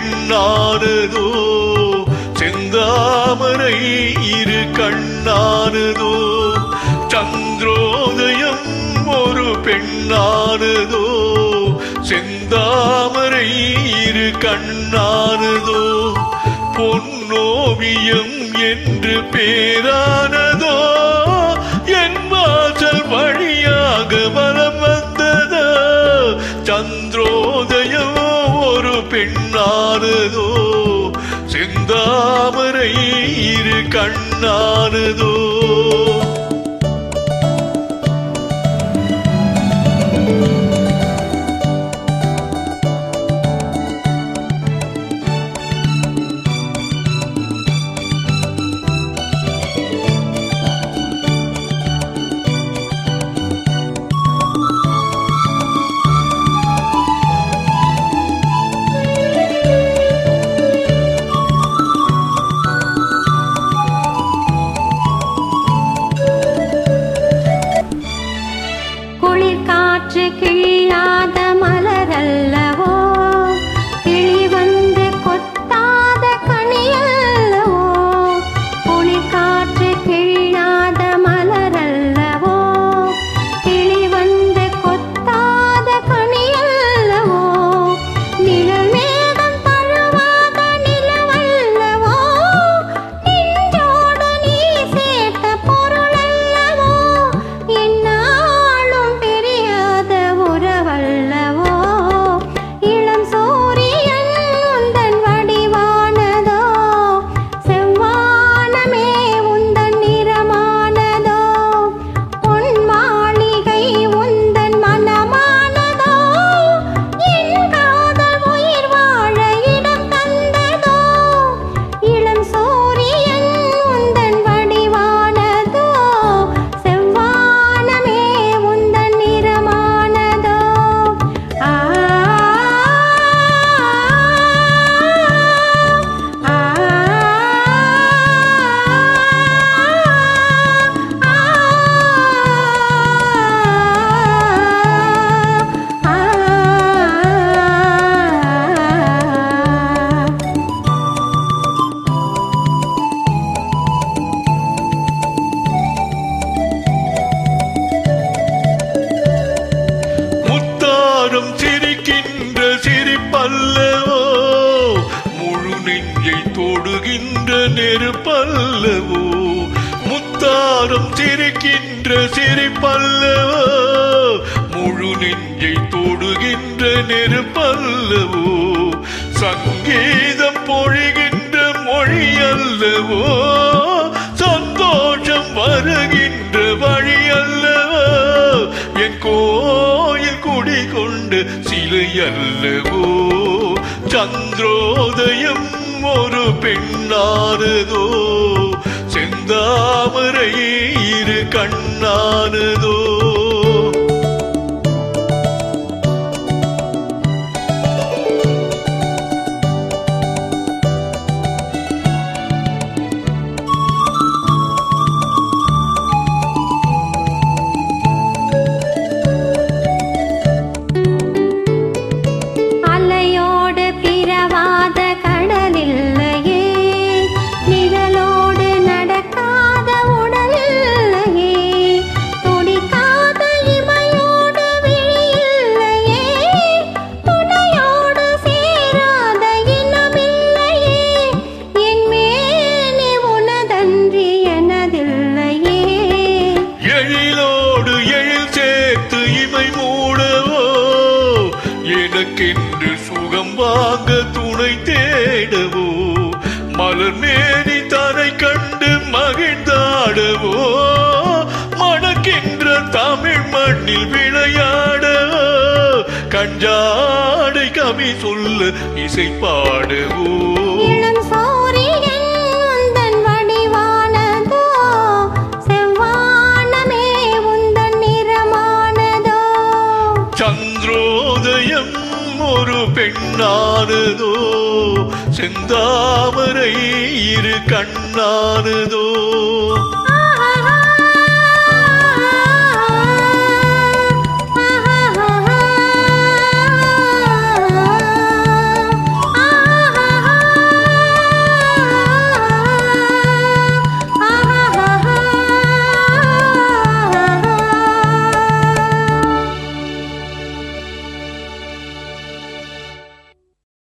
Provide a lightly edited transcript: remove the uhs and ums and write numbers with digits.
பெண்ணானதோ செந்தாமரை இரு கண்ணானதோ சந்திரோதயம் ஒரு பெண்ணானதோ செந்தாமரை இரு கண்ணானதோ பொன்னோவியம் என்று பேரானதோ என் வாசல் வழியாக வலம் வந்ததோ சந்திரோதயம் ஒரு பெண்ணானதோ செந்தாமரை இரு கண்ணானதோ கிள்ளாத மலரல்லவோ கிளி வந்து கொத்தாத கனியல்லவோ குளிர் காற்று கிள்ளாத மலரல்லவோ கிளி வந்து கொத்தாத கனியல்லவோ நிழல் மேகம் தழுவாத நிலவல்லவோ நெஞ்சோடு நீ சேர்த்த பொருளல்லவோ என்னாலும் உறவல்லவோ இளம் சூரியன் உந்தன் வடிவானதோ செவ்வானமே உந்தன் நிறமானதோ பொன் மாளிகை உந்தன் மனமானதோ என் காதல் உயிர் வாழ இடம் தந்ததோ இளம் சூரியன் உந்தன் வடிவானதோ செவ்வானமே உந்தன் நிறமானதோ முத்தாரம் சிரிக்கின்ற சிரிப்பல்லவோ முழு நெஞ்சை தொடுகின்ற நெருப்பல்லவோ முத்தாரம் சிரிக்கின்ற சிரிப்பல்லவோ முழு நெஞ்சை தொடுகின்ற நெருப்பல்லவோ சங்கீதம் பொழிகின்ற மொழி அல்லவோ சந்தோஷம் வருகின்ற வழி அல்லவோ என் கோயில் குடிகொண்டு சிலை அல்லவோ சந்திரோதயம் ஒரு பெண்ணானதோ செந்தாமரை இரு கண்ணானதோ அலையோடு பிறவாத கடலில்லையே நிழலோடு நடக்காத உடல் இல்லையே துடிக்காத இமையோடு விழி இல்லையே துணையோடு சேராத இனமில்லையே என் மேனி உனதன்றி எனதில்லையே எழிலோடு எழில் சேர்த்து இமை மூடவோ எனக்கென்று சுகம் வாங்க துணை தேடவோ மலர் மேனி தரை கண்டு மகிழ்ந்தாடவோ மணக்கின்ற தமிழ் மண்ணில் விளையாடவோ கஞ்சாடை கவி சொல்ல இசை பாடவோ இளம் சூரியன் உந்தன் வடிவானதோ செவ்வானமே உந்தன் நிறமானதோ சந்திரோதயம் ஒரு பெண்ணானதோ செந்தாமரை இரு கண்ணானதோ